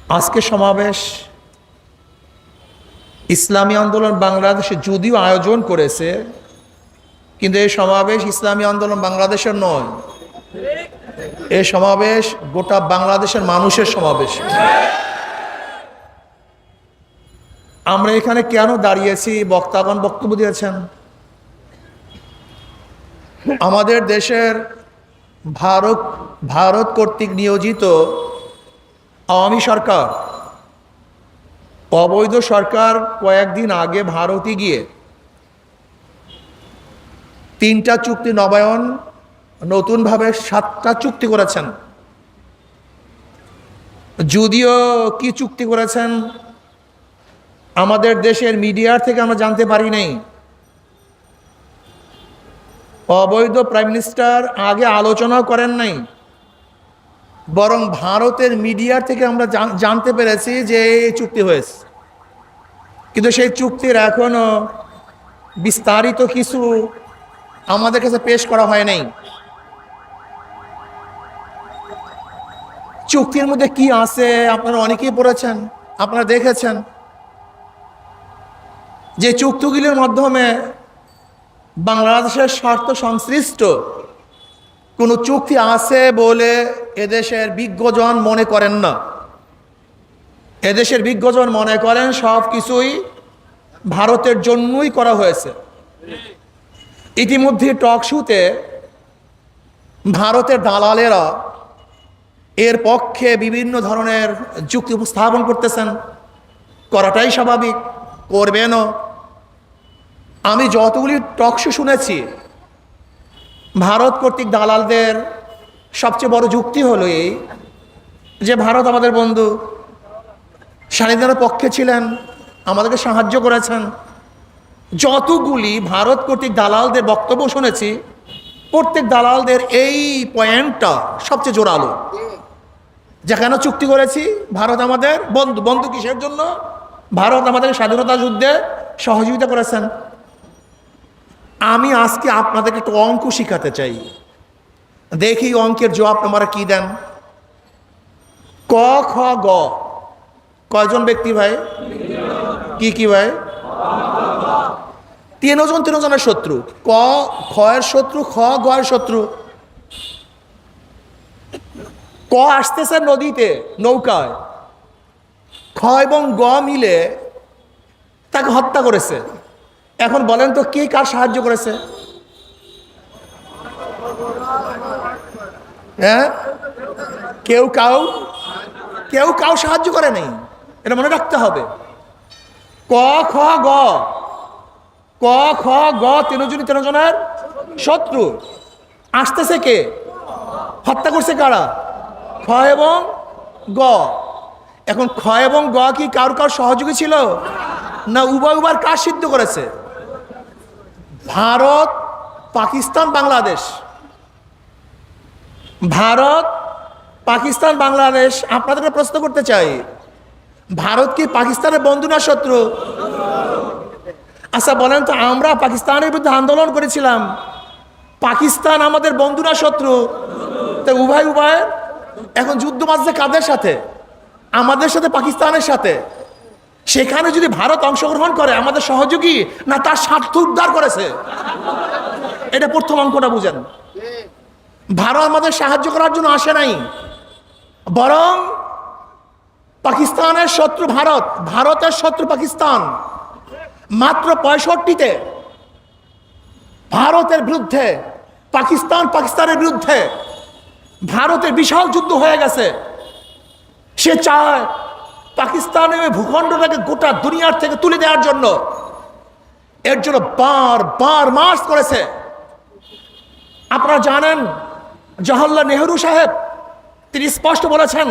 আজকে সমাবেশ ইসলামী আন্দোলন বাংলাদেশে যদিও আয়োজন করেছে, কিন্তু এই সমাবেশ ইসলামী আন্দোলন বাংলাদেশের নয়। এই সমাবেশ গোটা বাংলাদেশের মানুষের সমাবেশ। আমরা এখানে কেন দাঁড়িয়েছি? বক্তাগণ বক্তব্য দিয়েছেন। আমাদের দেশের ভারত কর্তৃক নিয়োজিত আওয়ামী সরকার, অবৈধ সরকার কয়েকদিন আগে ভারতে গিয়ে 3টা চুক্তি নবায়ন, নতুনভাবে 7টা চুক্তি করেছেন। যদিও কি চুক্তি করেছেন আমাদের দেশের মিডিয়ার থেকে আমরা জানতে পারি নাই। অবৈধ প্রাইম মিনিস্টার আগে আলোচনা করেন নাই, বরং ভারতের মিডিয়ার থেকে আমরা জানতে পেরেছি যে এই চুক্তি হয়েছে। কিন্তু সেই চুক্তির এখনো বিস্তারিত কিছু আমাদের কাছে পেশ করা হয় নাই। চুক্তির মধ্যে কি আছে আপনারা অনেকেই পড়েছেন, আপনারা দেখেছেন যে চুক্তিগুলির মাধ্যমে বাংলাদেশের স্বার্থ সংশ্লিষ্ট কোনো চুক্তি আছে বলে এদেশের বিজ্ঞজন মনে করেন না। এদেশের বিজ্ঞজন মনে করেন সব কিছুই ভারতের জন্যই করা হয়েছে। ইতিমধ্যে টক শোতে ভারতের দালালেরা এর পক্ষে বিভিন্ন ধরনের যুক্তি উপস্থাপন করতেছেন, করাটাই স্বাভাবিক, করবেনও। আমি যতগুলি টক শো শুনেছি, ভারত কর্তৃক দালালদের সবচেয়ে বড় যুক্তি হলো এই যে ভারত আমাদের বন্ধু, স্বাধীনতার পক্ষে ছিলেন, আমাদেরকে সাহায্য করেছেন। যতগুলি ভারত কর্তৃক দালালদের বক্তব্য শুনেছি, প্রত্যেক দালালদের এই পয়েন্টটা সবচেয়ে জোরালো, যেখানে চুক্তি করেছি ভারত আমাদের বন্ধু। বন্ধু কিসের জন্য? ভারত আমাদের স্বাধীনতা যুদ্ধে সহযোগিতা করেছেন। আমি আজকে আপনাদেরকে একটু অঙ্ক শিখাতে চাই, দেখি অঙ্কের জবাব আপনারা কি দেন। ক খ গ কয়জন ব্যক্তি ভাই? কি কি ভাই? 3জনের শত্রু। ক খয়ের শত্রু, খ গয়ের শত্রু। ক আসতেছে নদীতে নৌকায়, খ এবং গ মিলে তাকে হত্যা করেছে। এখন বলেন তো কে কার সাহায্য করেছে? হ্যাঁ, কেউ কাউ সাহায্য করে নাই, এটা মনে রাখতে হবে। ক খ গ, ক খ গ 3জনের শত্রু। আসতেছে কে? হত্যা করছে কারা? খ এবং গ। এখন খ এবং গ কি কার সহযোগী ছিল না উভয় কাজ সিদ্ধ করেছে? ভারত, পাকিস্তান, বাংলাদেশ। ভারত, পাকিস্তান, বাংলাদেশ। আপনাদেরকে প্রশ্ন করতে চাই, ভারত কি পাকিস্তানের বন্ধু না শত্রু? আচ্ছা বলেন তো, আমরা পাকিস্তানের বিরুদ্ধে আন্দোলন করেছিলাম, পাকিস্তান আমাদের বন্ধু না শত্রু? তো উভয়। এখন যুদ্ধ বাজছে কাদের সাথে? আমাদের সাথে, পাকিস্তানের সাথে। সেখানে যদি ভারত অংশগ্রহণ করে, আমাদের সহযোগী না তার স্বার্থ উদ্ধার করেছে? এটা প্রথম অঙ্কটা বুঝেন। ভারত আমাদের সাহায্য করার জন্য আসে নাই, বরং পাকিস্তানের শত্রু ভারত, ভারতের শত্রু পাকিস্তান। মাত্র 65-তে ভারতের বিরুদ্ধে পাকিস্তানের বিরুদ্ধে ভারতের বিশাল যুদ্ধ হয়ে গেছে। সে চায় পাকিস্তানের ভূখণ্ডটাকে গোটা দুনিয়ার থেকে তুলে দেওয়ার জন্য। এর জন্য বার মার্চ করেছে। আপনারা জানেন জওহরলাল নেহরু সাহেব, তিনি স্পষ্ট বলেছেন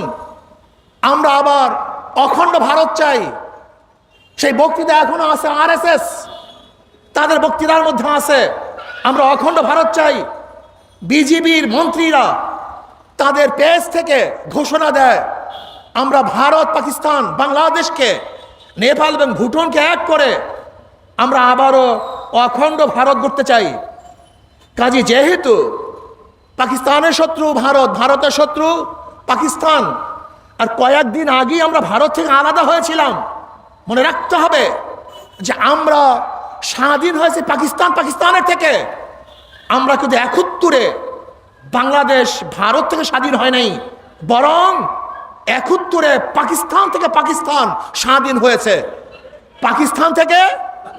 আমরা আবার অখণ্ড ভারত চাই। সেই বক্তৃতা এখনো আছে, RSS তাদের বক্তৃতার মধ্যে আছে আমরা অখণ্ড ভারত চাই। বিজিবির মন্ত্রীরা তাদের পেজ থেকে ঘোষণা দেয় আমরা ভারত, পাকিস্তান, বাংলাদেশকে, নেপাল এবং ভুটানকে এক করে আমরা আবারও অখণ্ড ভারত গড়তে চাই। কাজে যেহেতু পাকিস্তানের শত্রু ভারত, ভারতের শত্রু পাকিস্তান, আর কয়েকদিন আগেই আমরা ভারত থেকে আলাদা হয়েছিলাম। মনে রাখতে হবে যে আমরা স্বাধীন হয়েছে পাকিস্তানের থেকে। আমরা কিন্তু 71-এ বাংলাদেশ ভারত থেকে স্বাধীন হয় নাই, বরং 71-এ পাকিস্তান স্বাধীন হয়েছে। পাকিস্তান থেকে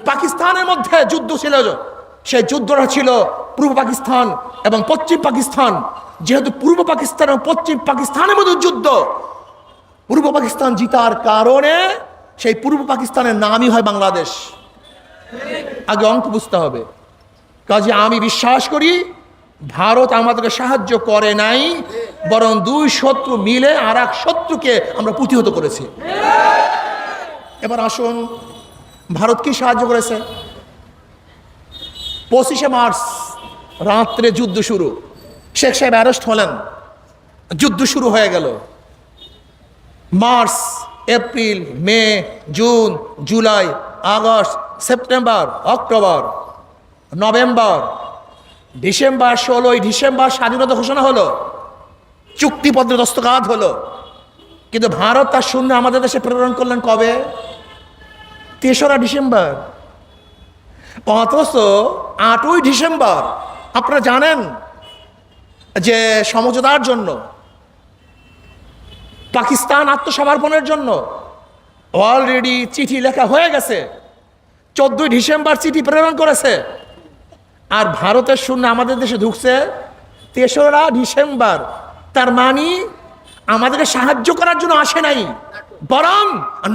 পাকিস্তানের মধ্যে যুদ্ধ ছিল, সেই যুদ্ধটা ছিল পূর্ব পাকিস্তান এবং পশ্চিম পাকিস্তান। যেহেতু পূর্ব পাকিস্তান এবং পশ্চিম পাকিস্তানের মধ্যে যুদ্ধ, পূর্ব পাকিস্তান জিতার কারণে সেই পূর্ব পাকিস্তানের নামই হয় বাংলাদেশ। আগে অঙ্ক বুঝতে হবে। কাজে আমি বিশ্বাস করি ভারত আমাদেরকে সাহায্য করে নাই, বরং দুই শত্রু মিলে আর এক শত্রুকে আমরা প্রতিহত করেছি। এবার আসুন, ভারত কি সাহায্য করেছে? 25শে মার্চ রাত্রে যুদ্ধ শুরু, শেখ সাহেব অ্যারেস্ট হলেন, যুদ্ধ শুরু হয়ে গেল। March, April, May, June, July, August, September, October, November, December, 16ই ডিসেম্বর স্বাধীনতা ঘোষণা হলো, চুক্তিপত্রে দস্তখত হলো। কিন্তু ভারত তার সৈন্য আমাদের দেশে প্রেরণ করলেন কবে? 3রা ডিসেম্বর। অথচ 8ই ডিসেম্বর আপনারা জানেন যে সমঝোতার জন্য, পাকিস্তান আত্মসমর্পণের জন্য অলরেডি চিঠি লেখা হয়ে গেছে। 14ই ডিসেম্বর চিঠি প্রেরণ করেছে, আর ভারতের সৈন্য আমাদের দেশে ঢুকছে 3রা ডিসেম্বর। তার মানে আমাদেরকে সাহায্য করার জন্য আসে নাই, বরং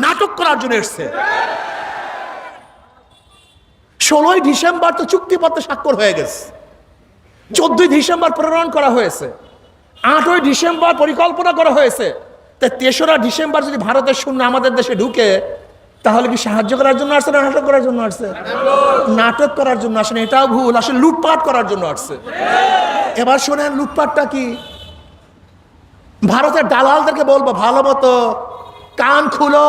নাটক করার জন্য এসছে। 16ই ডিসেম্বর তো চুক্তিপত্রে স্বাক্ষর হয়ে গেছে, 14ই ডিসেম্বর প্রেরণ করা হয়েছে, 8ই ডিসেম্বর পরিকল্পনা করা হয়েছে। তাই 3রা ডিসেম্বর যদি ভারতের সৈন্য আমাদের দেশে ঢুকে, তাহলে কি সাহায্য করার জন্য আসছে না নাটক করার জন্য আসছে? নাটক করার জন্য আসে না, এটাও ভুল, আসলে লুটপাট করার জন্য আসছে। এবার শোনেন লুটপাটটা কি। ভারতের দালালদেরকে বলবো, ভালো মতো কান খুলো,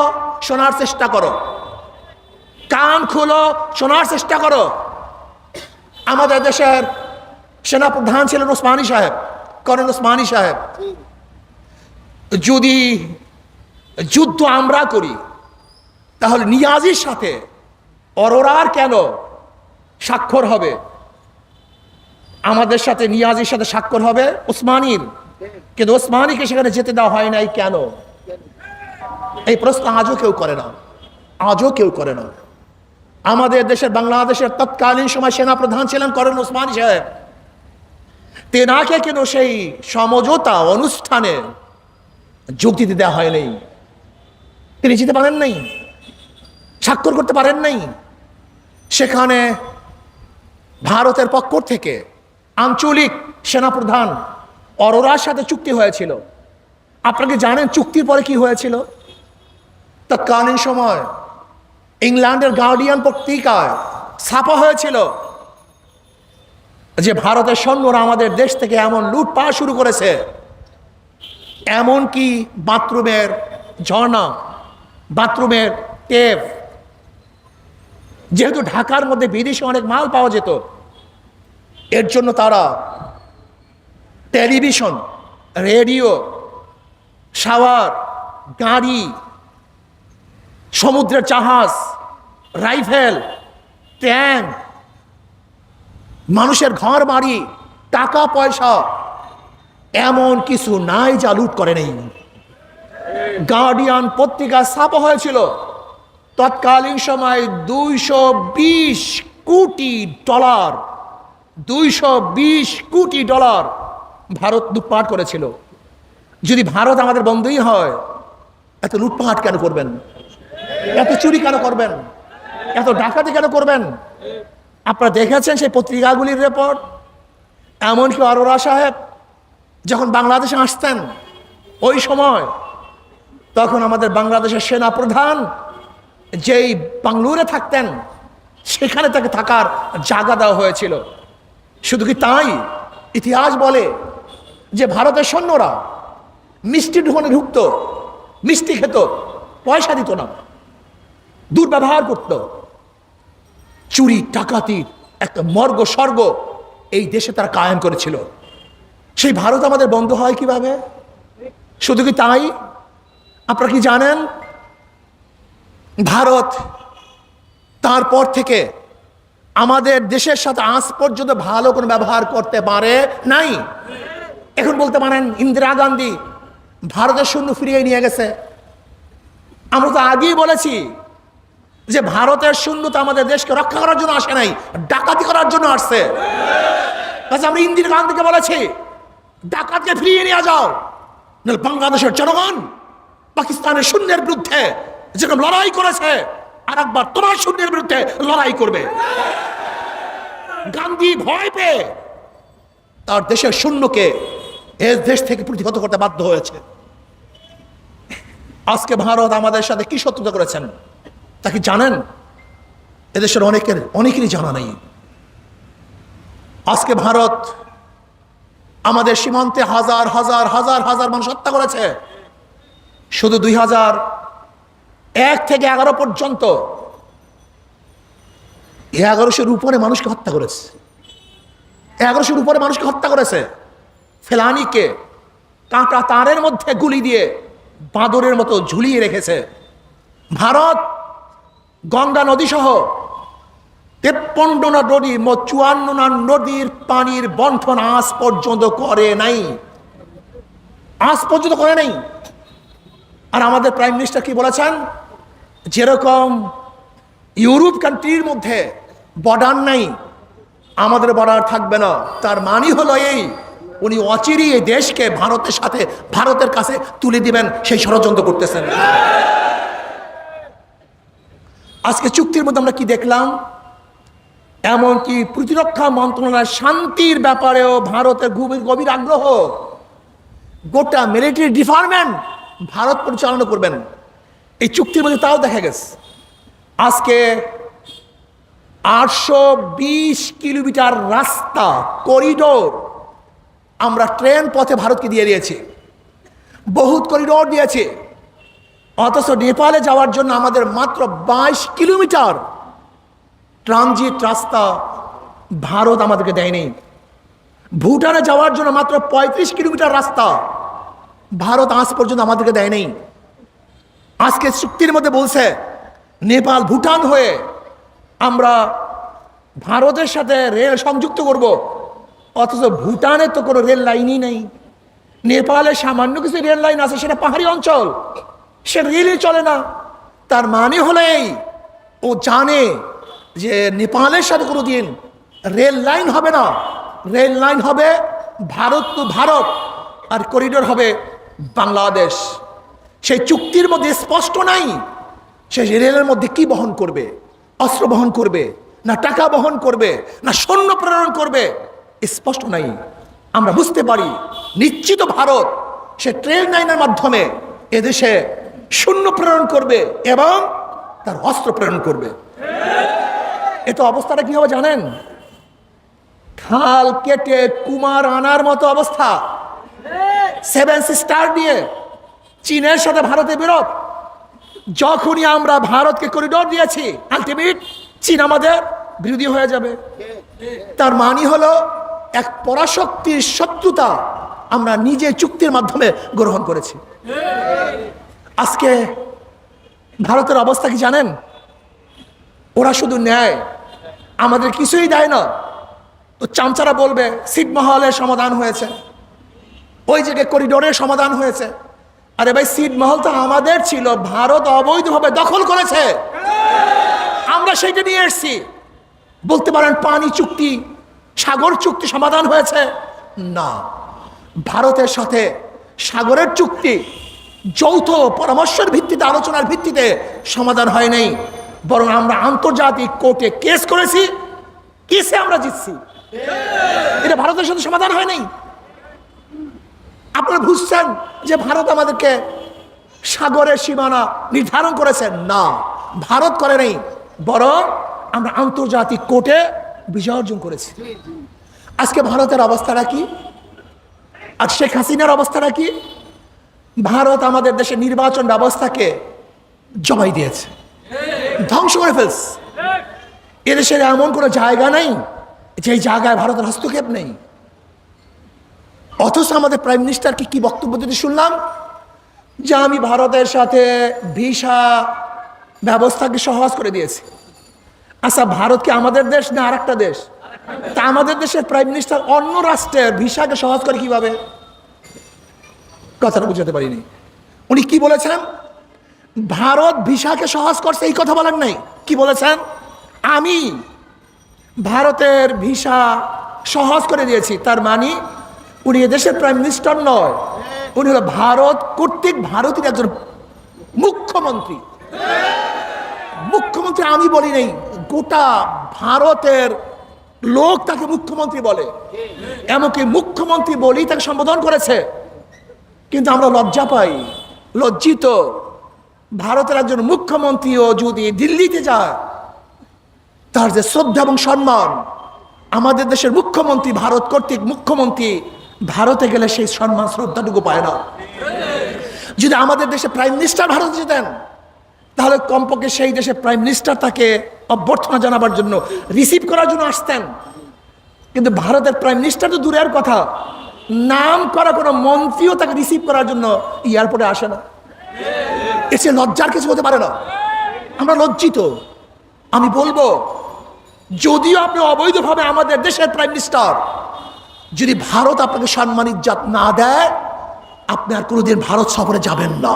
শোনার চেষ্টা করো, কান খুলো, শোনার চেষ্টা করো। আমাদের দেশের সেনাপ্রধান ছিলেন ওসমানী সাহেব, কর্নেল ওসমানী সাহেব। যদি যুদ্ধ আমরা করি, তাহলে নিয়াজির সাথে অরোরার কেন স্বাক্ষর হবে? আমাদের সাথে নিয়াজির সাথে স্বাক্ষর হবে ওসমানীর, কিন্তু ওসমানীকে সেখানে যেতে দেওয়া হয় নাই কেন? এই প্রশ্ন আজও কেউ করে না, আজও কেউ করে না। আমাদের দেশের বাংলাদেশের তৎকালীন সময় সেনাপ্রধান ছিলেন কর্নেল ওসমানী সাহেব। তেনাকে কেন সেই সমঝোতা অনুষ্ঠানে যোগ দিতে দেওয়া হয় নাই? তিনি যেতে পারেন নাই, স্বাক্ষর করতে পারেন নাই। সেখানে ভারতের পক্ষ থেকে আঞ্চলিক সেনাপ্রধান অরোরার সাথে চুক্তি হয়েছিল। আপনাকে জানেন চুক্তির পরে কি হয়েছিল? তৎকালীন সময় ইংল্যান্ডের গার্ডিয়ান পত্রিকায় ছাপা হয়েছিল যে ভারতের সৈন্যরা আমাদের দেশ থেকে এমন লুটপাট শুরু করেছে, এমনকি বাথরুমের ঝর্ণা, বাথরুমের টেপ, যেহেতু ঢাকার মধ্যে বিদেশে অনেক মাল পাওয়া যেত, এর জন্য তারা টেলিভিশন, রেডিও, শাওয়ার, গাড়ি, সমুদ্রের জাহাজ, রাইফেল, ট্যাঙ্ক, মানুষের ঘর বাড়ি, টাকা পয়সা, এমন কিছু নাই যা লুট করে নেই। গার্ডিয়ান পত্রিকা ছাপা হয়েছিল তৎকালীন সময় 220 কোটি ডলার, 220 কোটি ডলার ভারত লুটপাট করেছিল। যদি ভারত আমাদের বন্ধুই হয়, এত লুটপাট কেন করবেন? এত চুরি কেন করবেন? এত ডাকাতি কেন করবেন? আপনারা দেখেছেন সেই পত্রিকাগুলির রিপোর্ট। এমনকি অরোরা সাহেব যখন বাংলাদেশে আসতেন ওই সময়, তখন আমাদের বাংলাদেশের সেনা প্রধান যেই বাংলুরে থাকতেন, সেখানে তাকে থাকার জায়গা দেওয়া হয়েছিল। শুধু কি তাই, ইতিহাস বলে যে ভারতের সৈন্যরা মিষ্টির দোকানে ঢুকত, মিষ্টি খেত, পয়সা দিত না, দুর্ব্যবহার করত। চুরি ডাকাতির একটা মর্গ স্বর্গ এই দেশে তারা কায়েম করেছিল। সেই ভারত আমাদের বন্ধ হয় কিভাবে? শুধু কি তাই, আপনারা কি জানেন ভারত তারপর থেকে আমাদের দেশের সাথে আজ পর্যন্ত ভালো কোনো ব্যবহার করতে পারে নাই। এখন বলতে পারেন ইন্দিরা গান্ধী ভারতের সৈন্য ফিরিয়ে নিয়ে গেছে। আমরা তো আগেই বলেছি যে ভারতের সৈন্য তো আমাদের দেশকে রক্ষা করার জন্য আসে নাই, ডাকাতি করার জন্য আসছে। আমরা ইন্দিরা গান্ধীকে বলেছি ডাকাতকে ফিরিয়ে নিয়ে যাও, বাংলাদেশের জনগণ পাকিস্তানের সৈন্যের বিরুদ্ধে যেরকম লড়াই করেছে আর একবার তোমার সৈন্যের বিরুদ্ধে লড়াই করবে। গান্ধী ভয় পেয়ে তার দেশের সৈন্যকে এ দেশ থেকে প্রতিহত করতে বাধ্য হয়েছে। আজকে ভারত আমাদের সাথে কি শত্রুতা করেছেন তা কি জানেন? এদেশের অনেকেরই জানা নেই। আজকে ভারত আমাদের সীমান্তে হাজার হাজার হাজার হাজার মানুষ হত্যা করেছে। শুধু 2001 থেকে 11 পর্যন্ত 1100-এর উপরে মানুষকে হত্যা করেছে। 1100-এর উপরে মানুষকে হত্যা করেছে। ফেলানিকে কাঁটা তারের মধ্যে গুলি দিয়ে বাঁদরের মতো ঝুলিয়ে রেখেছে। ভারত গঙ্গা নদী সহ 53 নদী 54 নদীর পানির বন্টন আজ পর্যন্ত করে নাই, আজ পর্যন্ত করে নাই। আর আমাদের প্রাইম মিনিস্টার কি বলেছেন? যেরকম ইউরোপ কান্ট্রির মধ্যে বর্ডার নাই, আমাদের বর্ডার থাকবে না। তার মানে হলো এই, উনি অচিরেই এই দেশকে ভারতের কাছে তুলে দিবেন সেই ষড়যন্ত্র করতেছেন। আজকে চুক্তির মধ্যে আমরা কি দেখলাম? এমনকি প্রতিরক্ষা মন্ত্রণালয়ের শান্তির ব্যাপারেও ভারতের গভীর আগ্রহ। গোটা মিলিটারি ডিপার্টমেন্ট ভারত পরিচালনা করবেন এই চুক্তির মধ্যে, তাও দেখা গেছে। আজকে 820 কিলোমিটার রাস্তা করিডোর আমরা ট্রেন পথে ভারতকে দিয়ে দিয়েছি, বহুত করিডোর দিয়েছে। অথচ নেপালে যাওয়ার জন্য আমাদের মাত্র 22 কিলোমিটার ট্রানজিট রাস্তা ভারত আমাদেরকে দেয়নি। ভুটানে যাওয়ার জন্য মাত্র 35 কিলোমিটার রাস্তা ভারত আজ পর্যন্ত আমাদেরকে দেয় নাই। আজকে চুক্তির মধ্যে বলছে নেপাল ভুটান হয়ে আমরা ভারতের সাথে রেল সংযুক্ত করব, অথচ ভুটানে তো কোনো রেল লাইনই নেই। নেপালে সামান্য কিছু রেল লাইন আছে, সেটা পাহাড়ি অঞ্চল, সে রেলই চলে না। তার মানে হলো এই, ও জানে যে নেপালের সাথে কোনো দিন রেল লাইন হবে না। রেল লাইন হবে ভারত টু ভারত, আর করিডোর হবে বাংলাদেশ। সেই চুক্তির মধ্যে স্পষ্ট নাই সে রেলের মধ্যে কি বহন করবে, অস্ত্র বহন করবে না টাকা বহন করবে না সৈন্য প্রেরণ করবে, স্পষ্ট নাই। আমরা বুঝতে পারি নিশ্চিত ভারত সে ট্রেন লাইনের মাধ্যমে এদেশে সৈন্য প্রেরণ করবে এবং তার অস্ত্র প্রেরণ করবে। এটা অবস্থাটা কি হবে জানেন? খাল কেটে কুমার আনার মতো অবস্থা। 7 সিস্টার দিয়ে চীনের সাথে ভারতের বিরোধ। যখনই আমরা ভারতকে করিডোর দিয়েছি, আলটিমেট চীন আমাদের বিরোধী হয়ে যাবে। তার মানে হলো এক পরাশক্তির শত্রুতা আমরা নিজে চুক্তির মাধ্যমে গ্রহণ করেছি। আজকে ভারতের অবস্থা কি জানেন? ওরা শুধু নেয়, আমাদের কিছুই দেয় না। তো চামচারা বলবে ছিটমহলের সমাধান হয়েছে, ওই জায়গায় করিডোরের সমাধান হয়েছে। আরে ভাই, ছিটমহল তো আমাদের ছিল, ভারত অবৈধভাবে দখল করেছে, আমরা সেইটা নিয়ে এসেছি। বলতে পারেন পানি চুক্তি, সাগর চুক্তি সমাধান হয়েছে? না, ভারতের সাথে সাগরের চুক্তি যৌথ পরামর্শের ভিত্তিতে, আলোচনার ভিত্তিতে সমাধান হয় নাই, বরং আমরা আন্তর্জাতিক কোর্টে কেস করেছি, কেসে আমরা জিতছি। এটা ভারতের সাথে সমাধান হয় নাই। আপনারা বুঝছেন যে ভারত আমাদেরকে সাগরের সীমানা নির্ধারণ করেছে? না, ভারত করে নাই, বরং আমরা আন্তর্জাতিক কোর্টে বিজয় অর্জন করেছি। আজকে ভারতের অবস্থাটা কি আর শেখ হাসিনার অবস্থাটা কি? ভারত আমাদের দেশের নির্বাচন ব্যবস্থাকে জমাই দিয়েছে, ধ্বংস করে ফেলছে। এদেশের এমন কোনো জায়গা নেই যে জায়গায় ভারতের হস্তক্ষেপ নেই। অথচ আমাদের প্রাইম মিনিস্টারকে কি বক্তব্য দিতে শুনলাম? যে আমি ভারতের সাথে ভিসা ব্যবস্থাকে সহজ করে দিয়েছি। আচ্ছা, ভারত কি আমাদের দেশ না আর একটা দেশ? তা আমাদের দেশের প্রাইম মিনিস্টার অন্য রাষ্ট্রের ভিসাকে সহজ করে কিভাবে? কথাটা বুঝাতে পারিনি। উনি কি বলেছেন? ভারত ভিসাকে সহজ করছে এই কথা বলেন নাই। কি বলেছেন? আমি ভারতের ভিসা সহজ করে দিয়েছি। তার মানে উনি দেশের প্রাইম মিনিস্টার নয়, উনি হলো ভারত কর্তৃক ভারতের একজন মুখ্যমন্ত্রী। মুখ্যমন্ত্রী আমি বলি নাই, গোটা ভারতের লোক তাকে মুখ্যমন্ত্রী বলে, এমনকি মুখ্যমন্ত্রী বলেই তাকে সম্বোধন করেছে। কিন্তু আমরা লজ্জা পাই, লজ্জিত। ভারতের একজন মুখ্যমন্ত্রীও যদি দিল্লিতে যায়, তার যে শ্রদ্ধা এবং সম্মান, আমাদের দেশের মুখ্যমন্ত্রী ভারত কর্তৃক মুখ্যমন্ত্রী ভারতে গেলে সেই সম্মান শ্রদ্ধাটুকু পায় না। যদি আমাদের দেশে প্রাইম মিনিস্টার ভারতে যেতেন, তাহলে কমপক্ষে সেই দেশের প্রাইম মিনিস্টার তাকে অভ্যর্থনা জানাবার জন্য, রিসিভ করার জন্য আসতেন। কিন্তু ভারতের প্রাইম মিনিস্টার তো দূরের কথা, নাম করা কোনো মন্ত্রীও তাকে রিসিভ করার জন্য এয়ারপোর্টে আসে না। এসে লজ্জার কিছু হতে পারে না। আমরা লজ্জিত। আমি বলবো, যদিও আপনি অবৈধভাবে আমাদের দেশের প্রাইম মিনিস্টার, যদি ভারত আপনাকে সম্মান ইজ্জত না দেয়, আপনি আর কোনোদিন ভারত সফরে যাবেন না।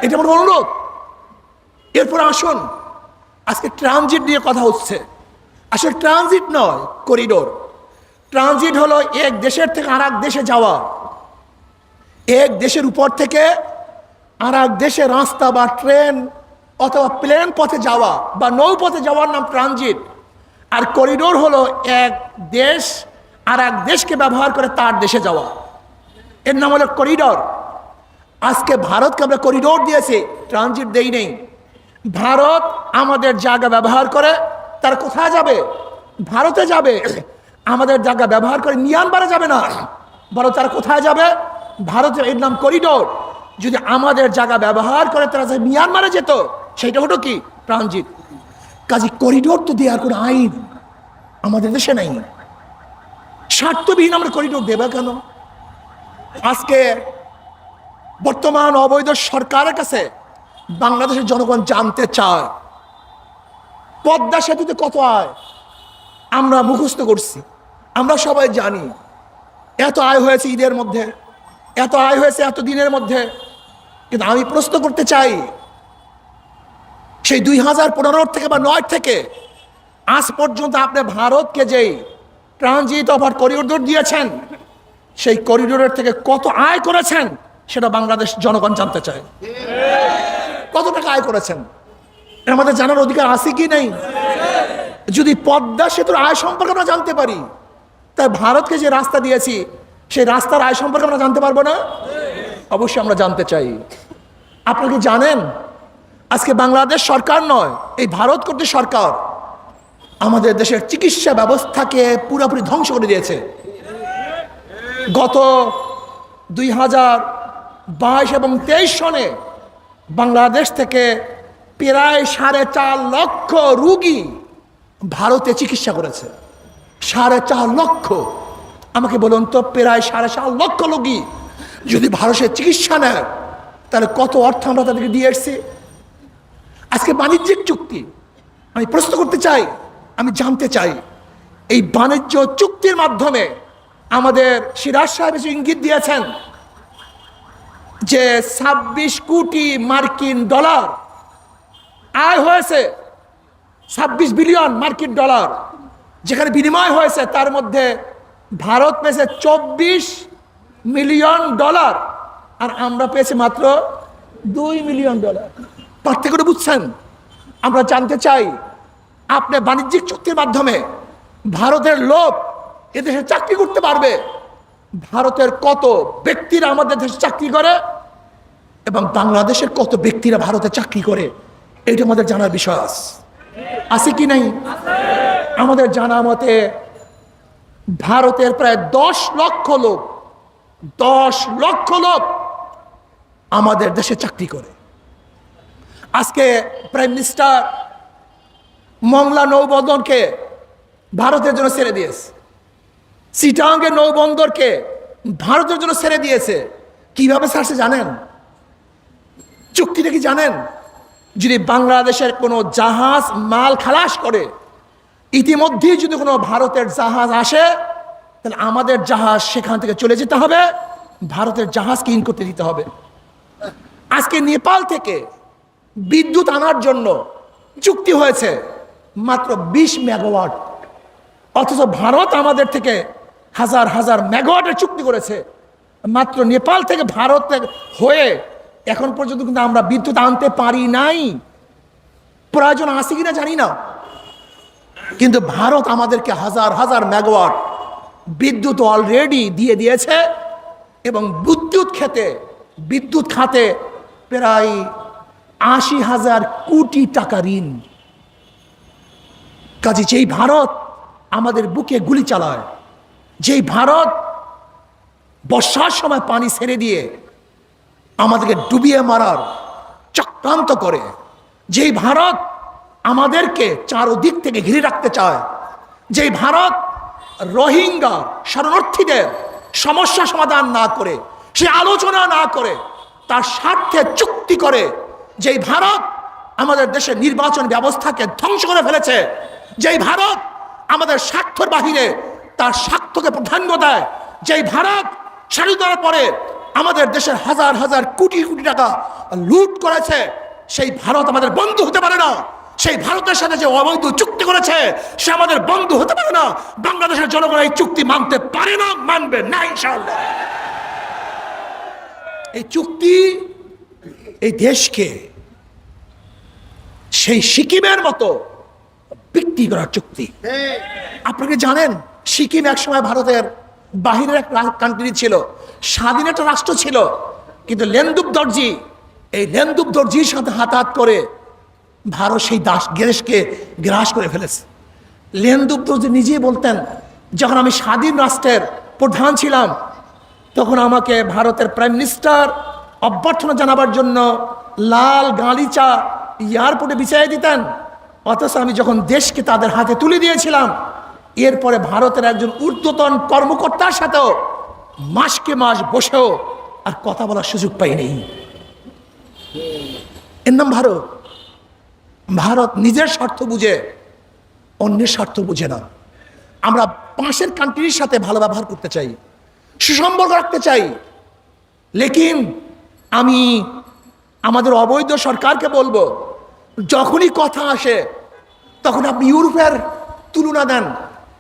এটা আমার অনুরোধ। এরপর আসুন, আজকে ট্রানজিট নিয়ে কথা হচ্ছে। আসলে ট্রানজিট নয়, করিডোর। ট্রানজিট হলো এক দেশের থেকে আর এক দেশে যাওয়া, এক দেশের উপর থেকে আর এক দেশে রাস্তা বা ট্রেন অথবা প্লেন পথে যাওয়া বা নৌপথে যাওয়ার নাম ট্রানজিট। আর করিডোর হলো এক দেশ আর এক দেশকে ব্যবহার করে তার দেশে যাওয়া, এর নাম হলো করিডোর। আজকে ভারতকে আমরা করিডোর দিয়েছি, ট্রানজিট দেই নেই। ভারত আমাদের জায়গা ব্যবহার করে তার কোথায় যাবে? ভারতে যাবে। আমাদের জায়গা ব্যবহার করে মিয়ানমারে যাবে না, বরং তারা কোথায় যাবে? ভারতের, এর নাম করিডোর। যদি আমাদের জায়গা ব্যবহার করে তারা যে মিয়ানমারে যেত, সেইটা হলো কি? ট্রানজিট। কাজে করিডোর তো দেওয়ার কোনো আইন আমাদের দেশে নেই। স্বার্থবিহীন আমরা করিডোর দেবে কেন? আজকে বর্তমান অবৈধ সরকারের কাছে বাংলাদেশের জনগণ জানতে চায়, পদ্মা সেতুতে কত আয় আমরা মুখস্থ করছি, আমরা সবাই জানি। এত আয় হয়েছে ঈদের মধ্যে, এত আয় হয়েছে এত দিনের মধ্যে। কিন্তু আমি প্রশ্ন করতে চাই, সেই 2015 থেকে বা 9 থেকে আজ পর্যন্ত আপনি ভারতকে যেই ট্রানজিট অফার করিডোর দিয়েছেন, সেই করিডোরের থেকে কত আয় করেছেন সেটা বাংলাদেশ জনগণ জানতে চায়। কত টাকা আয় করেছেন এটা আমাদের জানার অধিকার আছে কি নেই? যদি পদ্মা সেতুর আয় সম্পর্কে আমরা জানতে পারি, তাই ভারতকে যে রাস্তা দিয়েছি সেই রাস্তার আয় সম্পর্কে আমরা জানতে পারবো না? অবশ্যই আমরা জানতে চাই। আপনারা কি জানেন, আজকে বাংলাদেশ সরকার নয়, এই ভারত কর্তৃক সরকার আমাদের দেশের চিকিৎসা ব্যবস্থাকে পুরোপুরি ধ্বংস করে দিয়েছে। গত 2022 এবং 23 সনে বাংলাদেশ থেকে প্রায় 4.5 লক্ষ রোগী ভারতে চিকিৎসা করেছে। 4.5 লক্ষ। আমাকে বলুন তো, প্রায় 4.5 লক্ষ রোগী যদি ভারতে চিকিৎসা নেয়, তাহলে কত অর্থ আমরা তাদেরকে দিয়ে এসছি। আজকে বাণিজ্যিক চুক্তি, আমি প্রশ্ন করতে চাই, আমি জানতে চাই, এই বাণিজ্য চুক্তির মাধ্যমে আমাদের সিরাজ সাহেব ইঙ্গিত দিয়েছেন যে 26 কোটি মার্কিন ডলার আয় হয়েছে, 26 বিলিয়ন মার্কিন ডলার যেখানে বিনিময় হয়েছে, তার মধ্যে ভারত পেয়েছে 24 মিলিয়ন ডলার আর আমরা পেয়েছি মাত্র 2 মিলিয়ন ডলার। পার্থক্যটা বুঝছেন? আমরা জানতে চাই, আপনি বাণিজ্যিক চুক্তির মাধ্যমে ভারতের লোক এদেশে চাকরি করতে পারবে, ভারতের কত ব্যক্তিরা আমাদের দেশে চাকরি করে এবং বাংলাদেশের কত ব্যক্তিরা ভারতে চাকরি করে, এটা আমাদের জানার বিষয় আছে কি নাই? আমাদের জানা মতে ভারতের প্রায় 10 লক্ষ লোক, 10 লক্ষ লোক আমাদের দেশে চাকরি করে। আজকে প্রাইম মিনিস্টার মংলা নৌবন্দরকে ভারতের জন্য ছেড়ে দিয়েছে, চিটাগাংয়ের নৌবন্দরকে ভারতের জন্য ছেড়ে দিয়েছে। কিভাবে ছাড়ছে জানেন? চুক্তিটা কি জানেন? যদি বাংলাদেশের কোনো জাহাজ মাল খালাস করে, ইতিমধ্যেই যদি কোনো ভারতের জাহাজ আসে, তাহলে আমাদের জাহাজ সেখান থেকে চলে যেতে হবে, ভারতের জাহাজকে ইন করতে দিতে হবে। আজকে নেপাল থেকে বিদ্যুৎ আনার জন্য চুক্তি হয়েছে মাত্র 20 মেগাওয়াট, অথচ ভারত আমাদের থেকে হাজার হাজার মেগাওয়াটের চুক্তি করেছে। মাত্র নেপাল থেকে ভারত হয়ে এখন পর্যন্ত কিন্তু আমরা বিদ্যুৎ আনতে পারি নাই। প্রয়োজন আছে কিনা জানি না, কিন্তু ভারত আমাদেরকে হাজার হাজার মেগাওয়াট বিদ্যুৎ অলরেডি দিয়ে দিয়েছে এবং বিদ্যুৎ খাতে প্রায় 80,000 কোটি টাকা ঋণ। কাজে যেই ভারত আমাদের বুকে গুলি চালায়, যেই ভারত বর্ষার সময় পানি ছেড়ে দিয়ে আমাদেরকে ডুবিয়ে মারার চক্রান্ত করে, যেই ভারত আমাদেরকে চারদিক থেকে ঘিরে রাখতে চায়, যেই ভারত রোহিঙ্গা শরণার্থীদের সমস্যা সমাধান না করে, সে আলোচনা না করে, তার স্বার্থে চুক্তি করে, যেই ভারত আমাদের দেশের নির্বাচন ব্যবস্থাকে ধ্বংস করে ফেলেছে, যেই ভারত আমাদের স্বার্থের বাহিরে তার স্বার্থকে প্রাধান্য দেয়, যেই ভারত স্বাধীনতার পরে আমাদের দেশের হাজার হাজার কোটি কোটি টাকা লুট করেছে, সেই ভারত আমাদের বন্ধু হতে পারে না। সেই ভারতের সাথে যে অবৈধ চুক্তি করেছে সে আমাদের বন্ধু হতে পারে না। বাংলাদেশের জনগণ এই চুক্তি মানতে পারে না, মানবে না ইনশাআল্লাহ। এই চুক্তি এই দেশকে সেই সিকিমের মতো বিক্রি করার চুক্তি। আপনাকে জানেন, সিকিম একসময় ভারতের বাহিরের এক কান্ট্রি ছিল, স্বাধীন একটা রাষ্ট্র ছিল, কিন্তু লেনদুপ দর্জির সাথে হাতাহাত করে ভারত সেই দেশকে গ্রাস করে ফেলেছে। লেনদুপ দর্জি নিজেই বলতেন, যখন আমি স্বাধীন রাষ্ট্রের প্রধান ছিলাম তখন আমাকে ভারতের প্রাইম মিনিস্টার অভ্যর্থনা জানাবার জন্য লাল গালিচা এয়ারপোর্টে বিছিয়ে দিতেন, অথচ আমি যখন দেশকে তাদের হাতে তুলে দিয়েছিলাম, এরপরে ভারতের একজন ঊর্ধ্বতন কর্মকর্তার সাথেও মাসকে মাস বসেও আর কথা বলার সুযোগ পাইনি। এর নাম ভারত। ভারত নিজের স্বার্থ বুঝে, অন্যের স্বার্থ বুঝে না। আমরা পাশের কান্ট্রির সাথে ভালো ব্যবহার করতে চাই, সুসম্পর্ক রাখতে চাই, লেকিন আমি আমাদের অবৈধ সরকারকে বলবো, যখনই কথা আসে তখন আপনি ইউরোপের তুলনা দেন,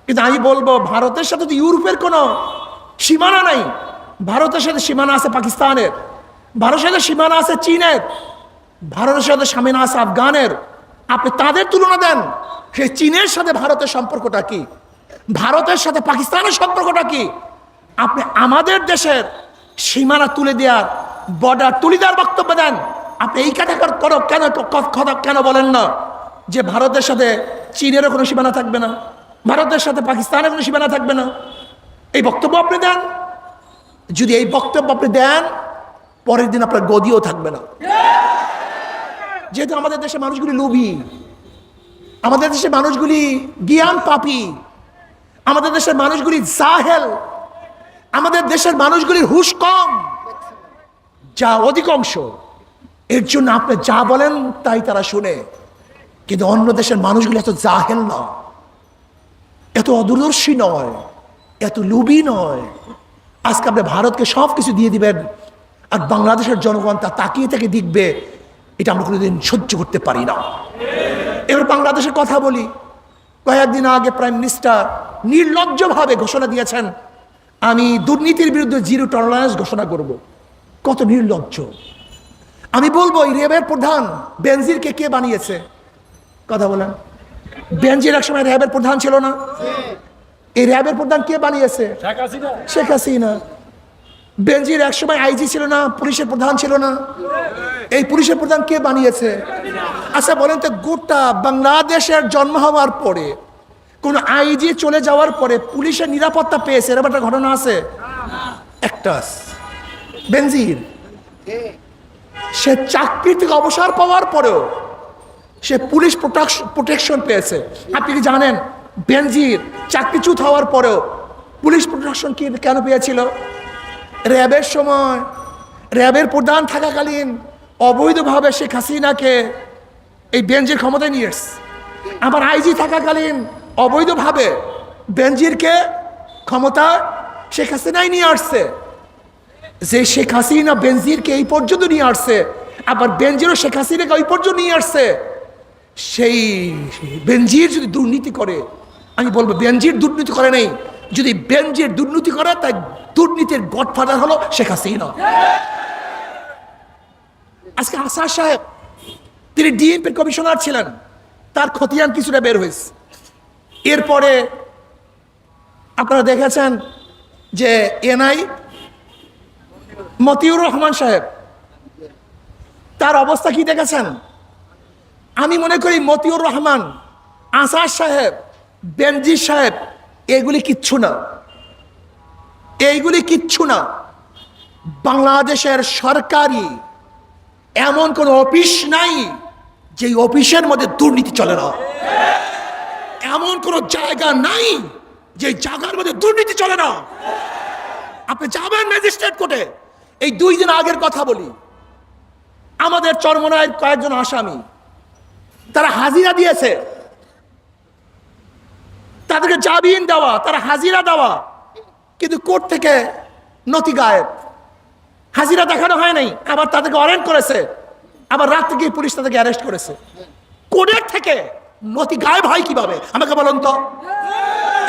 কিন্তু আমি বলবো ভারতের সাথে তো ইউরোপের কোনো সীমানা নাই। ভারতের সাথে সীমানা আছে পাকিস্তানের, ভারতের সাথে সীমানা আছে চীনের, ভারতের সাথে সীমানা আছে আফগানের। আপনি তাদের তুলনা দেন, সেই চীনের সাথে ভারতের সম্পর্কটা কি, ভারতের সাথে পাকিস্তানের সম্পর্কটা কি? আপনি আমাদের দেশের সীমানা তুলে দেওয়ার, বর্ডার তুলে দেওয়ার বক্তব্য দেন। আপনি এই ক্যাটাগরি করো কেন বলেন না যে ভারতের সাথে চীনেরও কোনো সীমানা থাকবে না, ভারতের সাথে পাকিস্তানের কোনো সীমানা থাকবে না? এই বক্তব্য আপনি দেন। যদি এই বক্তব্য আপনি দেন, পরের দিন আপনার গদিও থাকবে না। যেহেতু আমাদের দেশের মানুষগুলি লোভী, আমাদের দেশের মানুষগুলি জ্ঞান পাপী, আমাদের দেশের মানুষগুলি জাহেল, আমাদের দেশের মানুষগুলির হুঁশ কম যা অধিকাংশ। এর জন্য আপনি যা বলেন তাই তারা শুনে। কিন্তু অন্য দেশের মানুষগুলি এত জাহেল না, এত অদূরদর্শী নয়, এত লোভী নয়। আজকে আপনি ভারতকে সব কিছু দিয়ে দিবেন আর বাংলাদেশের জনগণ তা তাকিয়ে থেকে দেখবে, এটা আমরা কোনোদিন সহ্য করতে পারি না। এবার বাংলাদেশের কথা বলি। কয়েকদিন আগে প্রাইম মিনিস্টার নির্লজ্জভাবে ঘোষণা দিয়েছেন, আমি দুর্নীতির বিরুদ্ধে 0 টলারেন্স ঘোষণা করব। কত নির্লজ্জ! আমি বলবো, এই র্যাবের প্রধান বেনজিরকে কে বানিয়েছে? কথা বলেন। বেনজির এক সময় র্যাবের প্রধান ছিল না? এই র্যাবের প্রধান কে বানিয়েছে? শেখ হাসিনা। বেনজির এক সময় আইজি ছিল না, পুলিশের প্রধান ছিল না? এই পুলিশের প্রধান কে বানিয়েছে? আচ্ছা বলেন তো, গোটা বাংলাদেশের জন্ম হওয়ার পরে কোন আইজি চলে যাওয়ার পরে পুলিশের নিরাপত্তা পেয়েছে এরকম একটা ঘটনা আছে? একটা। বেনজির সে চাকরি থেকে অবসর পাওয়ার পরেও সে পুলিশ প্রোটেকশন পেয়েছে। আপনি কি জানেন বেনজির চাকরিচ্যুত হওয়ার পরেও পুলিশ প্রোটেকশন কেন পেয়েছিল? র্যাবের সময়, র্যাবের প্রধান থাকাকালীন অবৈধভাবে শেখ হাসিনাকে এই বেনজির ক্ষমতায় নিয়ে এসছে। আবার আইজি থাকাকালীন অবৈধভাবে বেনজিরকে ক্ষমতা শেখ হাসিনাই নিয়ে আসছে। যে শেখ হাসিনা বেনজিরকে এই পর্যন্ত নিয়ে আসছে, আবার বেনজিরও শেখ হাসিনাকে ওই পর্যন্ত নিয়ে আসছে। সেই বেনজির যদি দুর্নীতি করে, আমি বলবো বেনজির দুর্নীতি করে নেই। যদি বেনজির দুর্নীতি করে, তাই দুর্নীতির গডফাদার হলো শেখ হাসিনা। আজকে আসাদ সাহেব, তিনি ডিএমপির কমিশনার ছিলেন, তার খতিয়ান কিছুটা বের হয়েছে। এরপরে আপনারা দেখেছেন যে এনআই মতিউর রহমান সাহেব, তার অবস্থা কি দেখেছেন? আমি মনে করি মতিউর রহমান, আসাদ সাহেব, বেনজির সাহেব, এগুলি কিচ্ছু না, এইগুলি কিচ্ছু না। বাংলাদেশের সরকারি এমন কোন অফিস নাই যে অফিসের মধ্যে দুর্নীতি চলে না। এমন কোন জায়গা নাই যে জায়গার মধ্যে দুর্নীতি চলে না। আপনি যাবেন ম্যাজিস্ট্রেট কোর্টে। এই 2 দিন আগের কথা বলি, আমাদের চরমনায়ের কয়েকজন আসামি, তারা হাজিরা দিয়েছে, তাদেরকে জামিন দেওয়া, তারা হাজিরা দেওয়া, কিন্তু কোর্ট থেকে নথি গায়েব, হাজিরা দেখানো হয় নাই। আবার তাদেরকে অ্যারেস্ট করেছে, আবার রাত থেকে পুলিশ তাদেরকে অ্যারেস্ট করেছে। কোর্টের থেকে নথি গায়েব হয় কিভাবে আমাকে বলুন তো?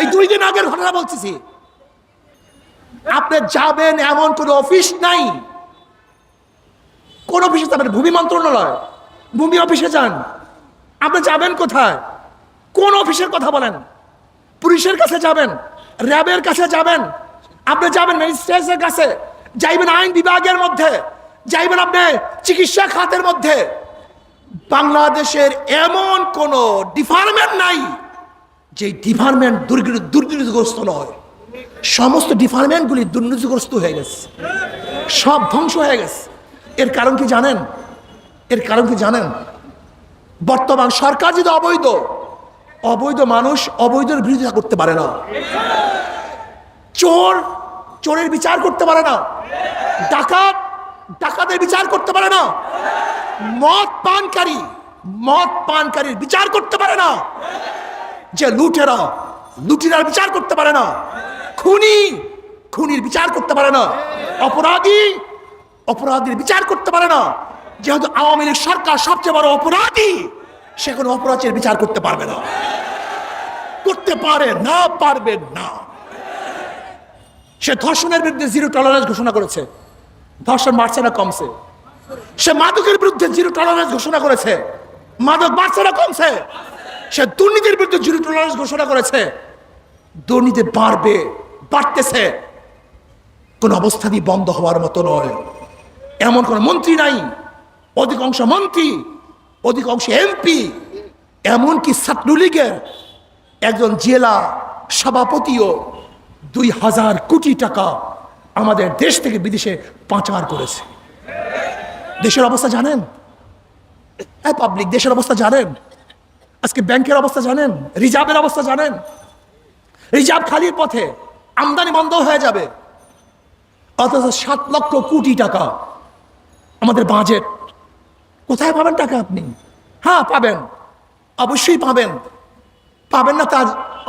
এই 2 দিন আগের ঘটনা বলতেছি। আপনি যাবেন, এমন কোন অফিস নাই, কোন অফিসে যাবেন, ভূমি মন্ত্রণালয়, ভূমি অফিসে যান, আপনি যাবেন কোথায়? কোন অফিসের কথা বলেন? পুলিশের কাছে যাবেন, র্যাবের কাছে যাবেন, আপনি যাবেন ম্যাজিস্ট্রেটের কাছে, যাইবেন আইন বিভাগের মধ্যে, যাইবেন আপনি চিকিৎসা খাতের মধ্যে। বাংলাদেশের এমন কোন ডিপার্টমেন্ট নাই যে ডিপার্টমেন্ট দুর্নীতিগ্রস্ত নয়। সমস্ত ডিপার্টমেন্টগুলি দুর্নীতিগ্রস্ত হয়ে গেছে, সব ধ্বংস হয়ে গেছে। এর কারণ কি জানেন? এর কারণ কি জানেন? বর্তমান সরকার যদি অবৈধ, অবৈধ মানুষ অবৈধের বিরোধিতা করতে পারে না। চোর চোরের বিচার করতে পারে না, ডাকাত ডাকাতের বিচার করতে পারে না, মদ পানকারীর বিচার করতে পারে না, যে লুটেরার বিচার করতে পারে না, খুনির বিচার করতে পারে না, অপরাধীর বিচার করতে পারে না। যেহেতু আওয়ামী লীগ সরকার সবচেয়ে বড় অপরাধী, সে কোনো অপরাধের বিচার করতে পারবে না, করতে পারে না, পারবে না। সে ধর্ষণের বিরুদ্ধে 0 টলারেন্স ঘোষণা করেছে, ধর্ষণ বাড়ছে না কমছে। সে মাদকের বিরুদ্ধে 0 টলারেন্স ঘোষণা করেছে, মাদক বাড়ছে না কমছে। সে দুর্নীতির বিরুদ্ধে 0 টলারেন্স ঘোষণা করেছে, দুর্নীতি বাড়তেছে। কোন অবস্থাতেই বন্ধ হওয়ার মতো নয়। এমন কোন মন্ত্রী নাই, অধিকাংশ মন্ত্রী, অধিকাংশ এমপি, এমনকি ছাত্রলীগের একজন জেলা সভাপতিও 2000 কোটি টাকা আমাদের দেশ থেকে বিদেশে পাচার করেছে। দেশের অবস্থা জানেন? পাবলিক দেশের অবস্থা জানেন? আজকে ব্যাংকের অবস্থা জানেন? রিজার্ভের অবস্থা জানেন? রিজার্ভ খালির পথে, আমদানি বন্ধ হয়ে যাবে। অথচ 7 লক্ষ কোটি টাকা আমাদের বাজেট। কোথায় পাবেন টাকা আপনি? হ্যাঁ পাবেন, অবশ্যই পাবেন। পাবেন না তা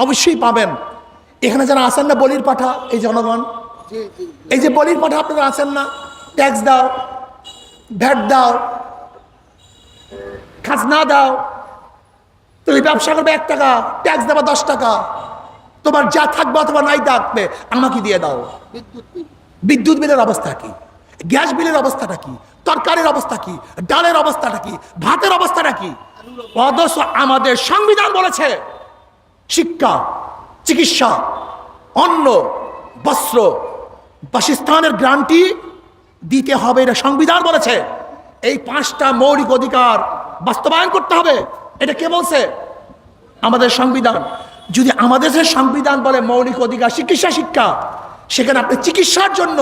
অবশ্যই পাবেন। এখানে যারা আছেন না বলির পাঠা, এই জনগণ, এই যে বলির পাঠা আপনারা আছেন না, ট্যাক্স দাও, ভ্যাট দাও, খাজনা দাও। তুমি ব্যবসা করবে 1 টাকা, ট্যাক্স দেবা 10 টাকা। তোমার যা থাকবে অথবা নাই থাকবে আমাকে দিয়ে দাও। বিদ্যুৎ বিলের অবস্থা কি? গ্যাস বিলের অবস্থাটা কি? তরকারির অবস্থা কি? ডালের অবস্থাটা কি? ভাতের অবস্থাটা কি? অথচ আমাদের সংবিধান বলেছে শিক্ষা, চিকিৎসা, অন্ন, বস্ত্র, বাসস্থানের গ্যারান্টি দিতে হবে। এটা সংবিধান বলেছে। এই 5টা মৌলিক অধিকার বাস্তবায়ন করতে হবে। এটা কে বলছে? আমাদের সংবিধান। যদি আমাদের সংবিধান বলে মৌলিক অধিকার শিক্ষা, সেখানে আপনি চিকিৎসার জন্য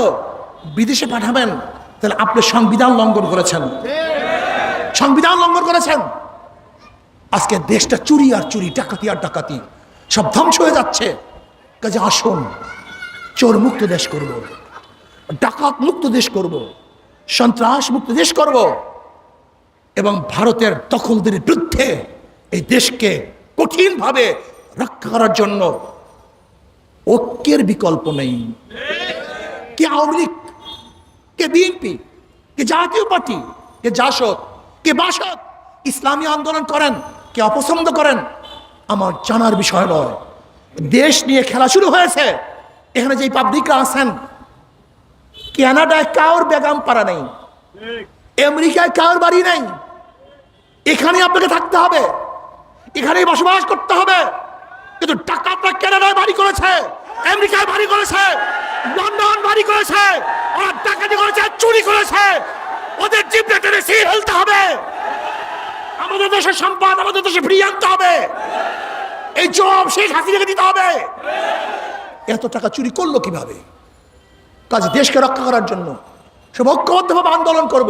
বিদেশে পাঠাবেন, তাহলে আপনি সংবিধান লঙ্ঘন করেছেন, সংবিধান লঙ্ঘন করেছেন। আজকে দেশটা চুরি আর চুরি, ডাকাতি আর ডাকাতি, সব ধ্বংস হয়ে যাচ্ছে। কাজে আসুন, চোর মুক্ত দেশ করব, ডাকাত মুক্ত দেশ করব, সন্ত্রাস মুক্ত দেশ করব। এবং ভারতের দখলদের বিরুদ্ধে এই দেশকে কঠিনভাবে রক্ষা করার জন্য ঐক্যের বিকল্প নেই। কে আওয়ামী লীগ, কে বিএনপি, কে জাতীয় পার্টি, কে জাসদ, কে বাসদ ইসলামী আন্দোলন করেন, কে অপছন্দ করেন আমার জানার বিষয় নয়। দেশ নিয়ে খেলা শুরু হয়েছে। এখানে যেই পাবলিকরা আছেন, কানাডায় কারোর বেগম পাড়া নেই, আমেরিকায় কারোর বাড়ি নেই। এখানে আপনাকে থাকতে হবে, এখানেই বসবাস করতে হবে। কিন্তু ডাকাতরা কানাডায় বাড়ি করেছে, আমেরিকায় বাড়ি করেছে, লন্ডন বাড়ি করেছে, ওরা ডাকাতি করেছে, চুরি করেছে। ওদের জিভে টেনে সিল ফেলতে হবে। আমাদের দেশের সম্পদ আমাদের দেশে ফিরিয়ে আনতে হবে। এই জবাব শেখ হাসিনাকে দিতে হবে। এত টাকা চুরি করলো কিভাবে? কাজে দেশকে রক্ষা করার জন্য সব ঐক্যবদ্ধভাবে আন্দোলন করব।